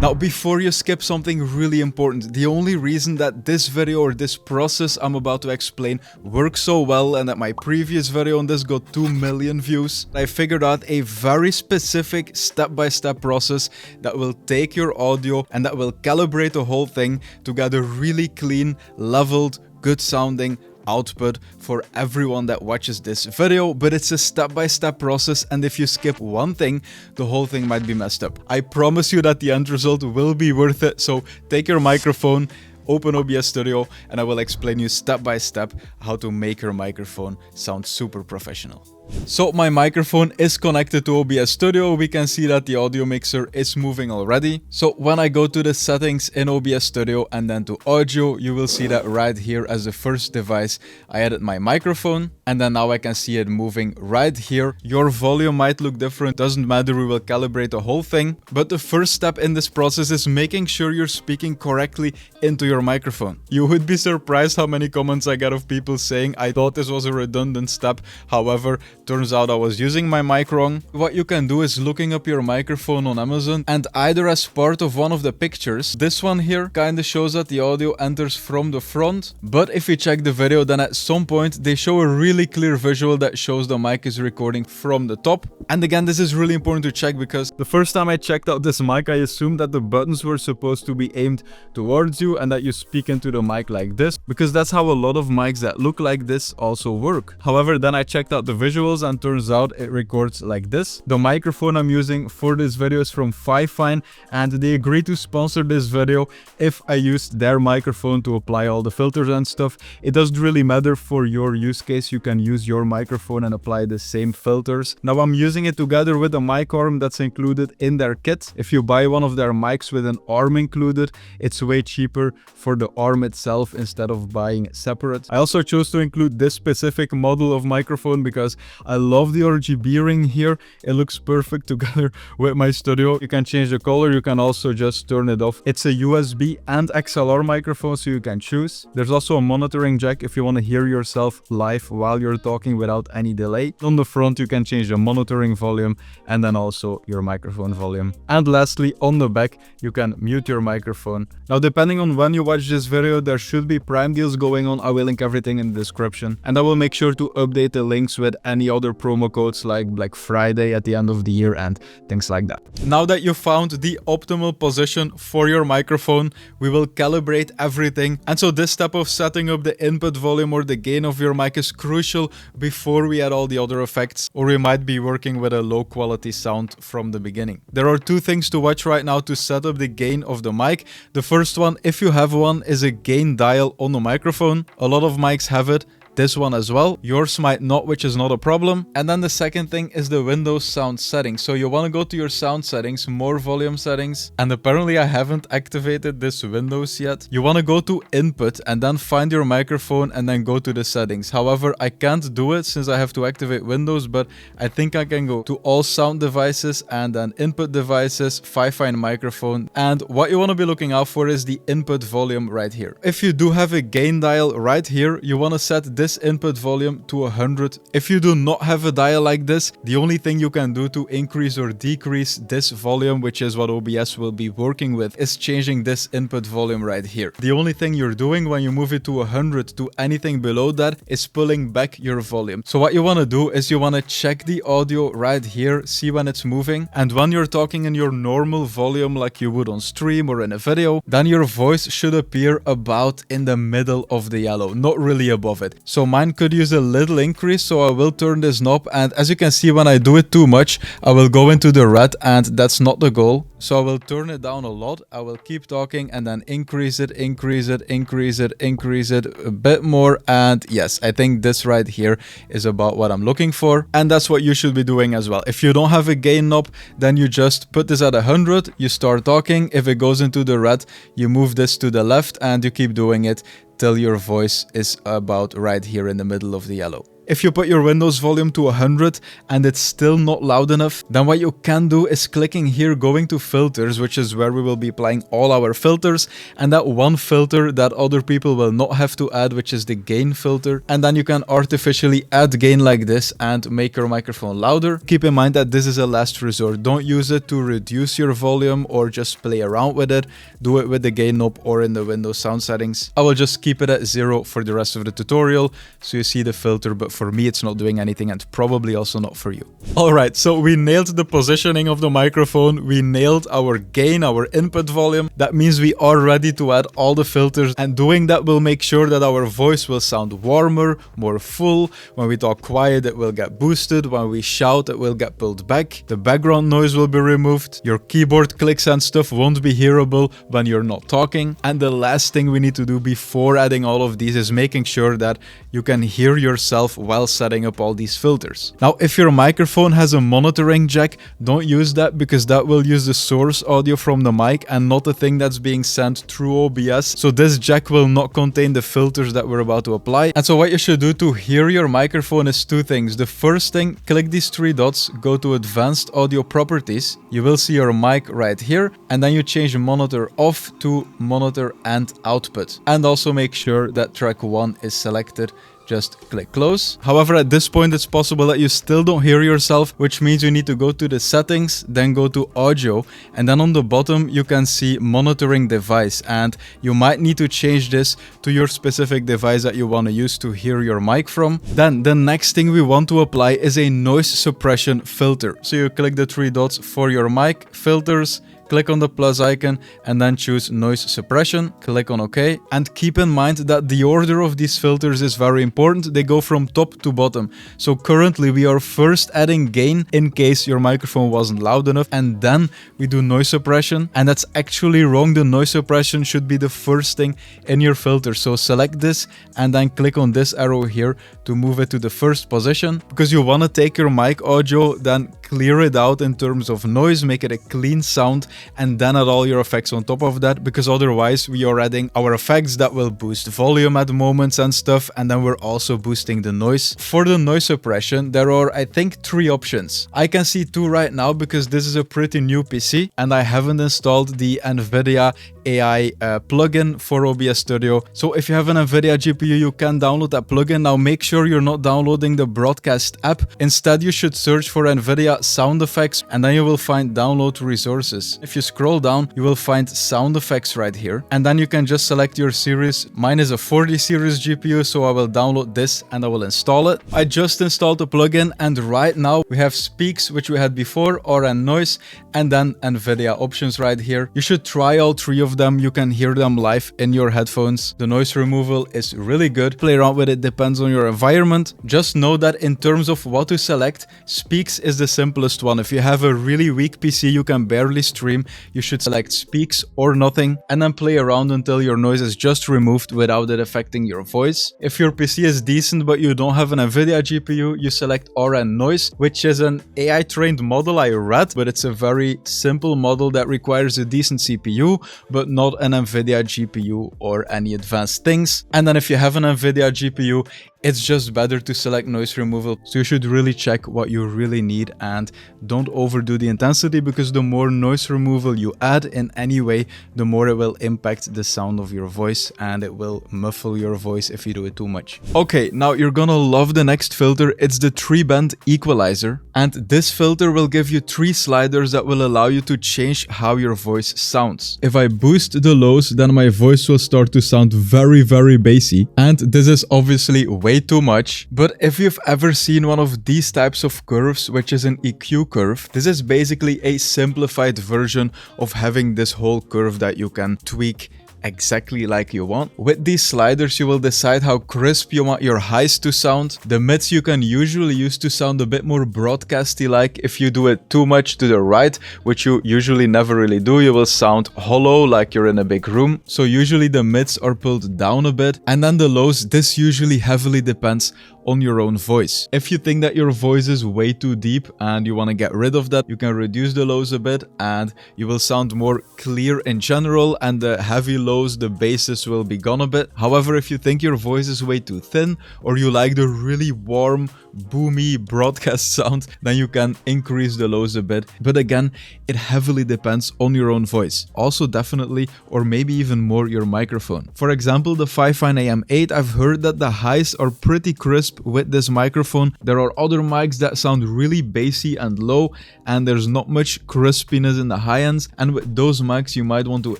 Now, before you skip, something really important. The only reason that this video or this process I'm about to explain works so well and that my previous video on this got 2 million views, I figured out a very specific step-by-step process that will take your audio and that will calibrate the whole thing to get a really clean, leveled, good sounding output for everyone that watches this video. But it's a step-by-step process, and if you skip one thing, the whole thing might be messed up. I promise you that the end result will be worth it. So take your microphone, open OBS Studio, and I will explain you step by step how to make your microphone sound super professional. So my microphone is connected to OBS Studio. We can see that the audio mixer is moving already. So when I go to the settings in OBS Studio and then to audio, you will see that right here as the first device, I added my microphone, and then now I can see it moving right here. Your volume might look different, doesn't matter, we will calibrate the whole thing. But the first step in this process is making sure you're speaking correctly into your microphone. You would be surprised how many comments I get of people saying I thought this was a redundant step. However, turns out I was using my mic wrong. What you can do is looking up your microphone on Amazon, and either as part of one of the pictures, this one here kind of shows that the audio enters from the front, but if you check the video, then at some point they show a really clear visual that shows the mic is recording from the top. And again, this is really important to check because the first time I checked out this mic, I assumed that the buttons were supposed to be aimed towards you and that you speak into the mic like this, because that's how a lot of mics that look like this also work. However, then I checked out the visuals and turns out it records like this. The microphone I'm using for this video is from Fifine, and they agreed to sponsor this video if I used their microphone to apply all the filters and stuff. It doesn't really matter for your use case, you can use your microphone and apply the same filters. Now I'm using it together with a mic arm that's included in their kit. If you buy one of their mics with an arm included, it's way cheaper for the arm itself instead of buying it separate. I also chose to include this specific model of microphone because I love the RGB ring here. It looks perfect together with my studio. You can change the color, you can also just turn it off. It's a USB and XLR microphone, so you can choose. There's also a monitoring jack if you want to hear yourself live while you're talking without any delay. On the front you can change the monitoring volume and then also your microphone volume. And lastly, on the back you can mute your microphone. Now depending on when you watch this video, there should be Prime deals going on. I will link everything in the description, and I will make sure to update the links with any other promo codes like Black Friday at the end of the year and things like that. Now that you found the optimal position for your microphone, we will calibrate everything. And so this step of setting up the input volume or the gain of your mic is crucial before we add all the other effects, or we might be working with a low quality sound from the beginning. There are two things to watch right now to set up the gain of the mic. The first one, if you have one, is a gain dial on the microphone. A lot of mics have it. This one as well. Yours might not, which is not a problem. And then the second thing is the Windows sound settings. So you want to go to your sound settings, more volume settings. And apparently I haven't activated this Windows yet. You want to go to input and then find your microphone and then go to the settings. However, I can't do it since I have to activate Windows, but I think I can go to all sound devices and then input devices, Fifine microphone. And what you want to be looking out for is the input volume right here. If you do have a gain dial right here, you want to set this input volume to 100. If you do not have a dial like this, the only thing you can do to increase or decrease this volume, which is what OBS will be working with, is changing this input volume right here. The only thing you're doing when you move it to 100 to anything below that is pulling back your volume. So what you want to do is you want to check the audio right here, see when it's moving, and when you're talking in your normal volume like you would on stream or in a video, then your voice should appear about in the middle of the yellow, not really above it. So mine could use a little increase, so I will turn this knob, and as you can see, when I do it too much, I will go into the red, and that's not the goal. So I will turn it down a lot. I will keep talking and then increase it, increase it, increase it, increase it a bit more. And yes, I think this right here is about what I'm looking for. And that's what you should be doing as well. If you don't have a gain knob, then you just put this at 100, you start talking. If it goes into the red, you move this to the left and you keep doing it till your voice is about right here in the middle of the yellow. If you put your Windows volume to 100 and it's still not loud enough, then what you can do is clicking here, going to filters, which is where we will be applying all our filters, and that one filter that other people will not have to add, which is the gain filter. And then you can artificially add gain like this and make your microphone louder. Keep in mind that this is a last resort. Don't use it to reduce your volume or just play around with it. Do it with the gain knob or in the Windows sound settings. I will just keep it at 0 for the rest of the tutorial, so you see the filter, but for me it's not doing anything, and probably also not for you. Alright, so we nailed the positioning of the microphone, we nailed our gain, our input volume. That means we are ready to add all the filters, and doing that will make sure that our voice will sound warmer, more full. When we talk quiet, it will get boosted. When we shout, it will get pulled back. The background noise will be removed. Your keyboard clicks and stuff won't be hearable when you're not talking. And the last thing we need to do before adding all of these is making sure that you can hear yourself while setting up all these filters. Now, if your microphone has a monitoring jack, don't use that, because that will use the source audio from the mic and not the thing that's being sent through OBS. So this jack will not contain the filters that we're about to apply. And so what you should do to hear your microphone is two things. The first thing, click these three dots, go to Advanced Audio Properties. You will see your mic right here, and then you change monitor off to monitor and output. And also make sure that track 1 is selected. Just click close. However, at this point it's possible that you still don't hear yourself, which means you need to go to the settings, then go to audio, and then on the bottom you can see monitoring device, and you might need to change this to your specific device that you want to use to hear your mic from. Then the next thing we want to apply is a noise suppression filter. So you click the three dots for your mic, filters, click on the plus icon, and then choose noise suppression, click on OK. And keep in mind that the order of these filters is very important. They go from top to bottom. So currently we are first adding gain in case your microphone wasn't loud enough, and then we do noise suppression. And that's actually wrong. The noise suppression should be the first thing in your filter. So select this and then click on this arrow here to move it to the first position, because you want to take your mic audio, then clear it out in terms of noise, make it a clean sound, and then add all your effects on top of that, because otherwise we are adding our effects that will boost volume at moments and stuff, and then we're also boosting the noise. For the noise suppression, there are, I think, 3 options. I can see 2 right now because this is a pretty new PC and I haven't installed the NVIDIA AI plugin for OBS Studio. So if you have an NVIDIA GPU, you can download that plugin. Now make sure you're not downloading the broadcast app. Instead, you should search for NVIDIA sound effects, and then you will find download resources. If you scroll down, you will find sound effects right here, and then you can just select your series. Mine is a 40 series GPU, so I will download this and I will install it. I just installed the plugin, and right now we have speaks, which we had before, RN noise, and then NVIDIA options right here. You should try all 3 of them. You can hear them live in your headphones. The noise removal is really good. Play around with it, depends on your environment. Just know that in terms of what to select, speaks is the simplest one. If you have a really weak PC, you can barely stream, you should select speaks or nothing, and then play around until your noise is just removed without it affecting your voice. If your PC is decent but you don't have an NVIDIA GPU, you select RN noise, which is an AI trained model I read, but it's a very simple model that requires a decent CPU, but not an NVIDIA GPU or any advanced things. And then if you have an NVIDIA GPU, it's just better to select noise removal. So you should really check what you really need and don't overdo the intensity, because the more noise removal you add in any way, the more it will impact the sound of your voice and it will muffle your voice if you do it too much. Okay, now you're gonna love the next filter. It's the 3-band Equalizer. And this filter will give you 3 sliders that will allow you to change how your voice sounds. If I boost the lows, then my voice will start to sound very, very bassy. And this is obviously way too much. But if you've ever seen one of these types of curves, which is an EQ curve, this is basically a simplified version of having this whole curve that you can tweak exactly like you want. With these sliders, you will decide how crisp you want your highs to sound. The mids you can usually use to sound a bit more broadcasty like. If you do it too much to the right, which you usually never really do, you will sound hollow like you're in a big room. So usually the mids are pulled down a bit. And then the lows, this usually heavily depends on your own voice. If you think that your voice is way too deep and you want to get rid of that, you can reduce the lows a bit and you will sound more clear in general, and the heavy lows, the basses will be gone a bit. However, if you think your voice is way too thin or you like the really warm, boomy broadcast sound, then you can increase the lows a bit. But again, it heavily depends on your own voice. Also definitely, or maybe even more, your microphone. For example, the 5.9am8, I've heard that the highs are pretty crisp with this microphone. There are other mics that sound really bassy and low, and there's not much crispiness in the high ends, and with those mics you might want to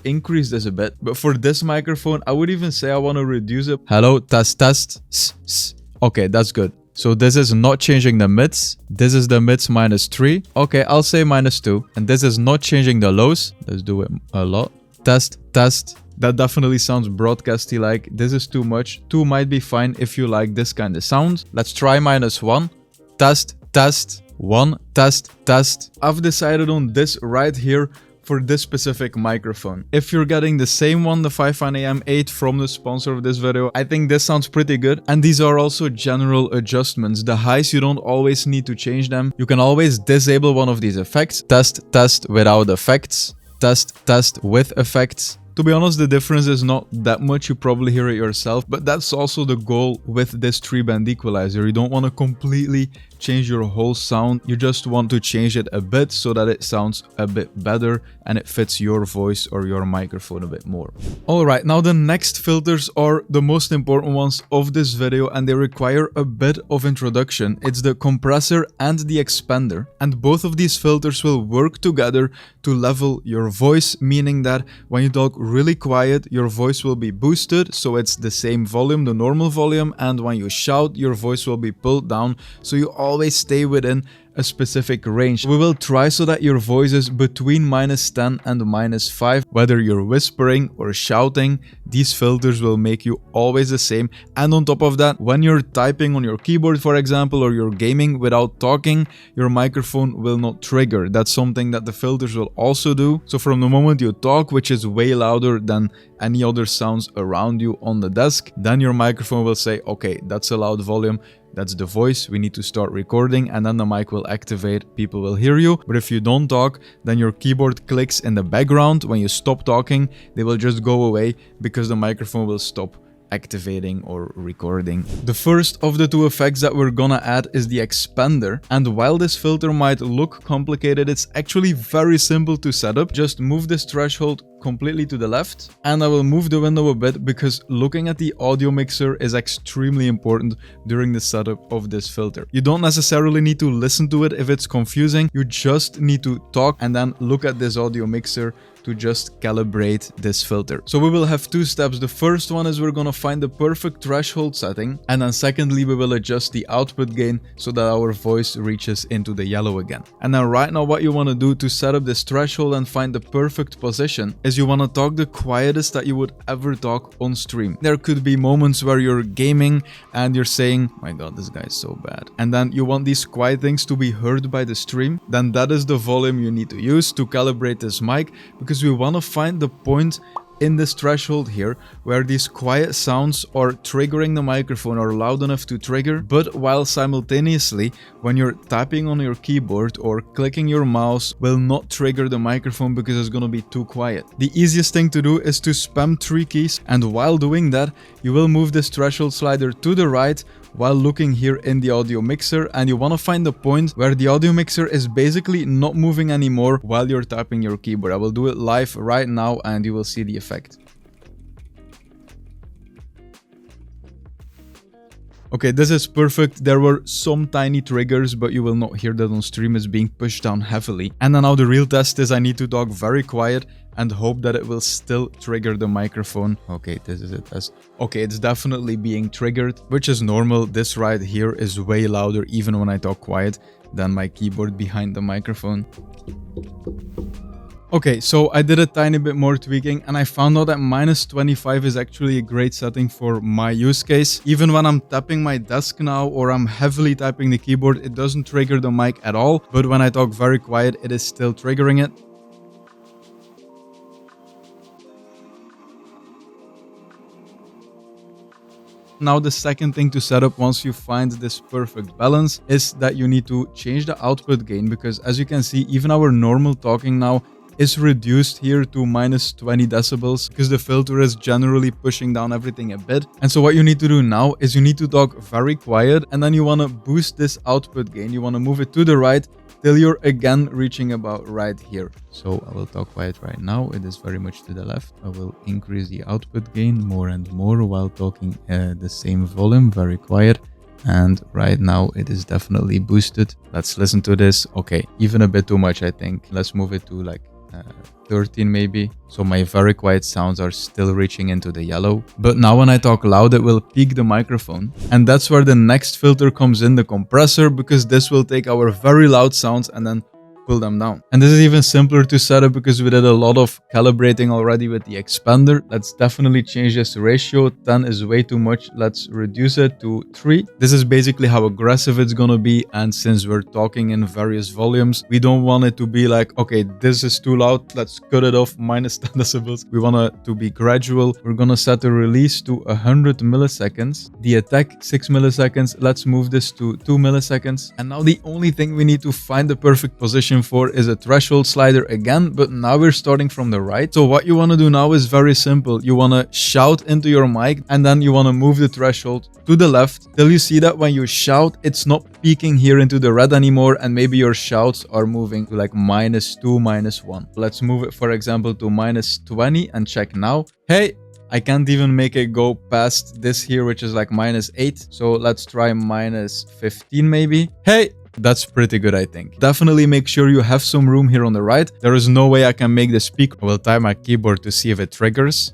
increase this a bit. But for this microphone, I would even say I want to reduce it. Hello, test, test. Okay, that's good. So this is not changing the mids. This is the mids -3. Okay, I'll say -2. And this is not changing the lows. Let's do it a lot. Test, test. That definitely sounds broadcasty like. This is too much. 2 might be fine if you like this kind of sound. Let's try -1. Test, test. 1, test, test. I've decided on this right here for this specific microphone. If you're getting the same one, the 5.9am8 from the sponsor of this video, I think this sounds pretty good. And these are also general adjustments. The highs, you don't always need to change them. You can always disable one of these effects. Test, test without effects. Test, test with effects. To be honest, the difference is not that much, you probably hear it yourself, but that's also the goal with this 3-band equalizer. You don't want to completely change your whole sound, you just want to change it a bit so that it sounds a bit better and it fits your voice or your microphone a bit more. Alright, now the next filters are the most important ones of this video and they require a bit of introduction. It's the compressor and the expander, and both of these filters will work together to level your voice, meaning that when you talk really quiet, your voice will be boosted, so it's the same volume, the normal volume, and when you shout, your voice will be pulled down, so you always stay within a specific range. We will try so that your voice is between -10 and -5. Whether you're whispering or shouting, these filters will make you always the same. And on top of that, when you're typing on your keyboard, for example, or you're gaming without talking, your microphone will not trigger. That's something that the filters will also do. So from the moment you talk, which is way louder than any other sounds around you on the desk, then your microphone will say, okay, that's a loud volume. That's the voice, we need to start recording, and then the mic will activate, people will hear you. But if you don't talk, then your keyboard clicks in the background. When you stop talking, they will just go away because the microphone will stop activating or recording. The first of the 2 effects that we're gonna add is the expander, and while this filter might look complicated, it's actually very simple to set up. Just move this threshold completely to the left, and I will move the window a bit because looking at the audio mixer is extremely important during the setup of this filter. You don't necessarily need to listen to it if it's confusing, you just need to talk and then look at this audio mixer to just calibrate this filter. So we will have 2 steps. The first one is we're gonna find the perfect threshold setting, and then secondly we will adjust the output gain so that our voice reaches into the yellow again. And then right now what you want to do to set up this threshold and find the perfect position is you want to talk the quietest that you would ever talk on stream. There could be moments where you're gaming and you're saying, my god, this guy is so bad, and then you want these quiet things to be heard by the stream. Then that is the volume you need to use to calibrate this mic, because we want to find the point in this threshold here where these quiet sounds are triggering the microphone or loud enough to trigger, but while simultaneously when you're tapping on your keyboard or clicking your mouse will not trigger the microphone because it's gonna be too quiet. The easiest thing to do is to spam 3 keys, and while doing that you will move this threshold slider to the right while looking here in the audio mixer, and you want to find the point where the audio mixer is basically not moving anymore while you're tapping your keyboard. I will do it live right now and you will see the effect. Okay, this is perfect. There were some tiny triggers, but you will not hear that on stream. It's being pushed down heavily. And then now the real test is I need to talk very quiet and hope that it will still trigger the microphone. Okay, this is a test. Okay, it's definitely being triggered, which is normal. This right here is way louder even when I talk quiet than my keyboard behind the microphone. Okay, so I did a tiny bit more tweaking and I found out that -25 is actually a great setting for my use case. Even when I'm tapping my desk now or I'm heavily tapping the keyboard, it doesn't trigger the mic at all. But when I talk very quiet, it is still triggering it. Now the second thing to set up once you find this perfect balance is that you need to change the output gain, because as you can see, even our normal talking now is reduced here to -20 decibels because the filter is generally pushing down everything a bit. And so what you need to do now is you need to talk very quiet, and then you want to boost this output gain. You want to move it to the right till you're again reaching about right here. So I will talk quiet right now. It is very much to the left. I will increase the output gain more and more while talking the same volume, very quiet. And right now it is definitely boosted. Let's listen to this. Okay, even a bit too much, I think. Let's move it to like 13 maybe. So my very quiet sounds are still reaching into the yellow. But now when I talk loud, it will peak the microphone. And that's where the next filter comes in, the compressor, because this will take our very loud sounds and then pull them down. And this is even simpler to set up because we did a lot of calibrating already with the expander. Let's definitely change this ratio. 10 is way too much. Let's reduce it to 3. This is basically how aggressive it's gonna be. And since we're talking in various volumes, we don't want it to be like, okay, this is too loud, let's cut it off, -10 decibels. We want it to be gradual. We're gonna set the release to 100 milliseconds. The attack 6 milliseconds. Let's move this to 2 milliseconds. And now the only thing we need to find the perfect position for is a threshold slider again, but now we're starting from the right. So what you want to do now is very simple. You want to shout into your mic, and then you want to move the threshold to the left till you see that when you shout, it's not peaking here into the red anymore, and maybe your shouts are moving to like -2, -1. Let's move it, for example, to -20 and check now. Hey, I can't even make it go past this here, which is like -8. So let's try -15 maybe. Hey! That's pretty good, I think. Definitely make sure you have some room here on the right. There is no way I can make this peak. I will tie my keyboard to see if it triggers.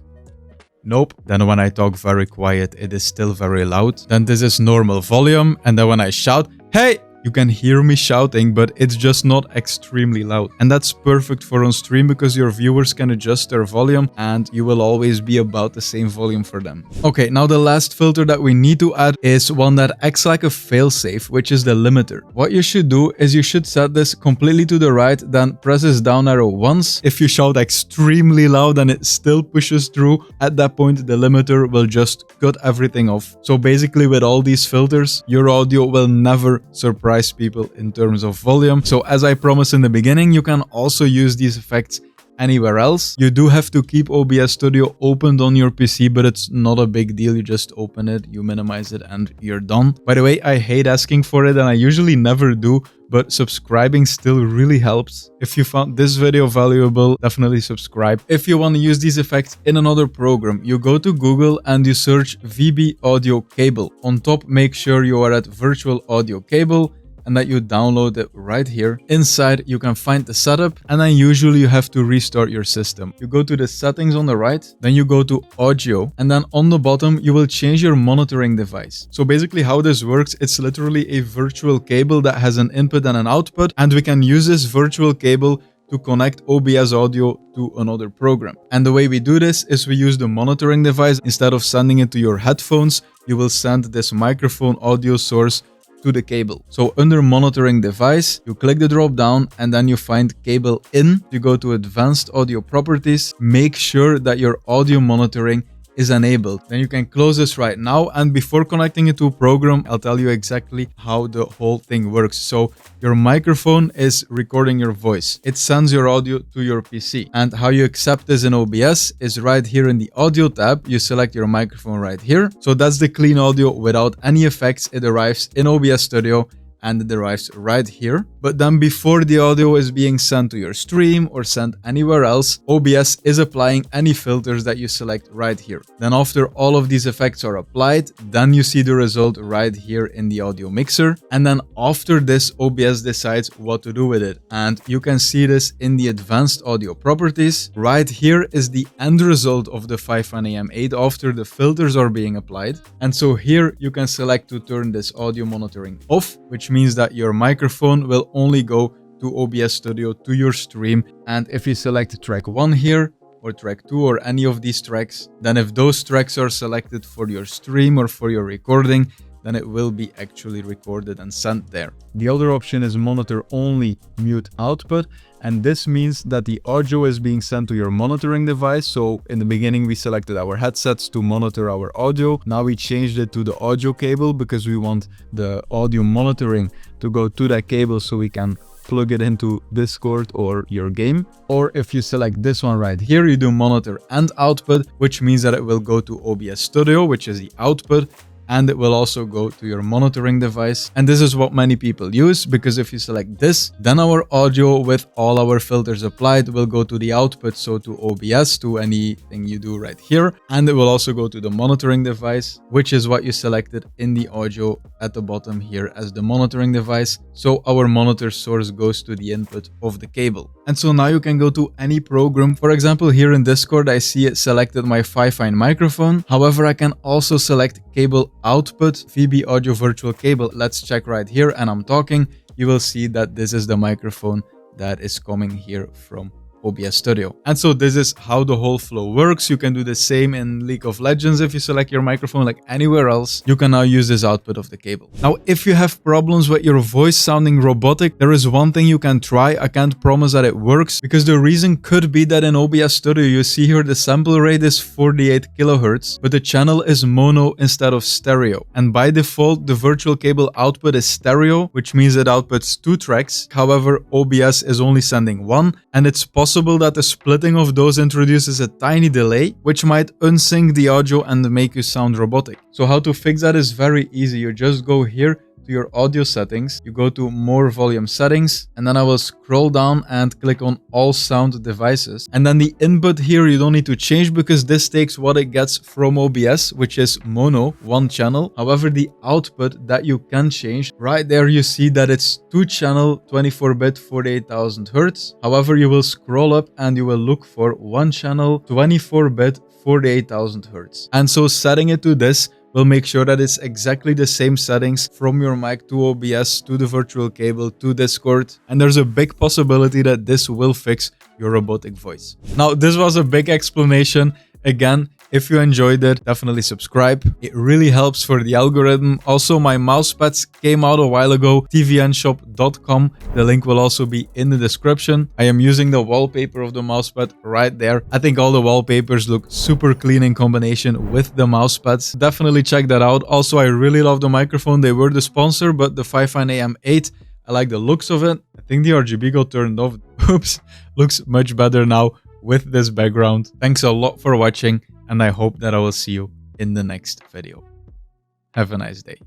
Nope. Then when I talk very quiet, it is still very loud. Then this is normal volume. And then when I shout, hey! You can hear me shouting, but it's just not extremely loud. And that's perfect for on stream because your viewers can adjust their volume and you will always be about the same volume for them. Okay, now the last filter that we need to add is one that acts like a failsafe, which is the limiter. What you should do is you should set this completely to the right, then press this down arrow once. If you shout extremely loud and it still pushes through, at that point the limiter will just cut everything off. So basically with all these filters, your audio will never surprise people in terms of volume. So as I promised in the beginning, you can also use these effects anywhere else. You do have to keep OBS Studio opened on your PC, but it's not a big deal. You just open it, you minimize it, and you're done. By the way, I hate asking for it, and I usually never do, but subscribing still really helps. If you found this video valuable, definitely subscribe. If you want to use these effects in another program, you go to Google and you search VB Audio Cable. On top, make sure you are at Virtual Audio Cable, and that you download it right here. Inside, you can find the setup, and then usually you have to restart your system. You go to the settings on the right, then you go to audio, and then on the bottom, you will change your monitoring device. So basically how this works, it's literally a virtual cable that has an input and an output, and we can use this virtual cable to connect OBS audio to another program. And the way we do this is we use the monitoring device. Instead of sending it to your headphones, you will send this microphone audio source to the cable. So under monitoring device, you click the drop down and then you find cable in. You go to advanced audio properties, make sure that your audio monitoring is enabled. Then you can close this right now, and before connecting it to a program, I'll tell you exactly how the whole thing works. So your microphone is recording your voice. It sends your audio to your PC, and how you accept this in OBS is right here in the audio tab. You select your microphone right here. So that's the clean audio without any effects. It arrives in OBS Studio and it arrives right here. But then before the audio is being sent to your stream or sent anywhere else, OBS is applying any filters that you select right here. Then after all of these effects are applied, then you see the result right here in the audio mixer. And then after this, OBS decides what to do with it. And you can see this in the advanced audio properties. Right here is the end result of the 5NAM8 after the filters are being applied. And so here you can select to turn this audio monitoring off, which means that your microphone will only go to OBS Studio, to your stream. And if you select track 1 here, or track 2, or any of these tracks, then if those tracks are selected for your stream or for your recording, then it will be actually recorded and sent there. The other option is monitor only, mute output. And this means that the audio is being sent to your monitoring device. So in the beginning, we selected our headsets to monitor our audio. Now we changed it to the audio cable because we want the audio monitoring to go to that cable so we can plug it into Discord or your game. Or if you select this one right here, you do monitor and output, which means that it will go to OBS Studio, which is the output, and it will also go to your monitoring device. And this is what many people use, because if you select this, then our audio with all our filters applied will go to the output, so to OBS, to anything you do right here. And it will also go to the monitoring device, which is what you selected in the audio at the bottom here as the monitoring device. So our monitor source goes to the input of the cable. And so now you can go to any program. For example, here in Discord, I see it selected my Fi-Fi microphone. However, I can also select cable output, VB audio virtual cable. Let's check right here, and I'm talking. You will see that this is the microphone that is coming here from OBS Studio. And so this is how the whole flow works. You can do the same in League of Legends. If you select your microphone like anywhere else, you can now use this output of the cable. Now, if you have problems with your voice sounding robotic, there is one thing you can try. I can't promise that it works, because the reason could be that in OBS Studio, you see here the sample rate is 48 kilohertz, but the channel is mono instead of stereo. And by default, the virtual cable output is stereo, which means it outputs 2 tracks. However, OBS is only sending 1, and it's possible that the splitting of those introduces a tiny delay, which might unsync the audio and make you sound robotic. So how to fix that is very easy. You just go here to your audio settings, you go to more volume settings, and then I will scroll down and click on all sound devices. And then the input here you don't need to change, because this takes what it gets from OBS, which is mono, 1 channel. However, the output that you can change, right there you see that it's 2 channel 24-bit 48,000 Hertz. However, you will scroll up and you will look for 1 channel 24-bit 48,000 Hertz. And so setting it to this will make sure that it's exactly the same settings from your mic to OBS, to the virtual cable, to Discord. And there's a big possibility that this will fix your robotic voice. Now, this was a big explanation. Again, if you enjoyed it, definitely subscribe. It really helps for the algorithm. Also, my mouse pads came out a while ago, tvnshop.com. The link will also be in the description. I am using the wallpaper of the mousepad right there. I think all the wallpapers look super clean in combination with the mousepads. Definitely check that out. Also, I really love the microphone. They were the sponsor, but the Fi-Fi AM8, I like the looks of it. I think the RGB got turned off. Oops, looks much better now with this background. Thanks a lot for watching, and I hope that I will see you in the next video. Have a nice day.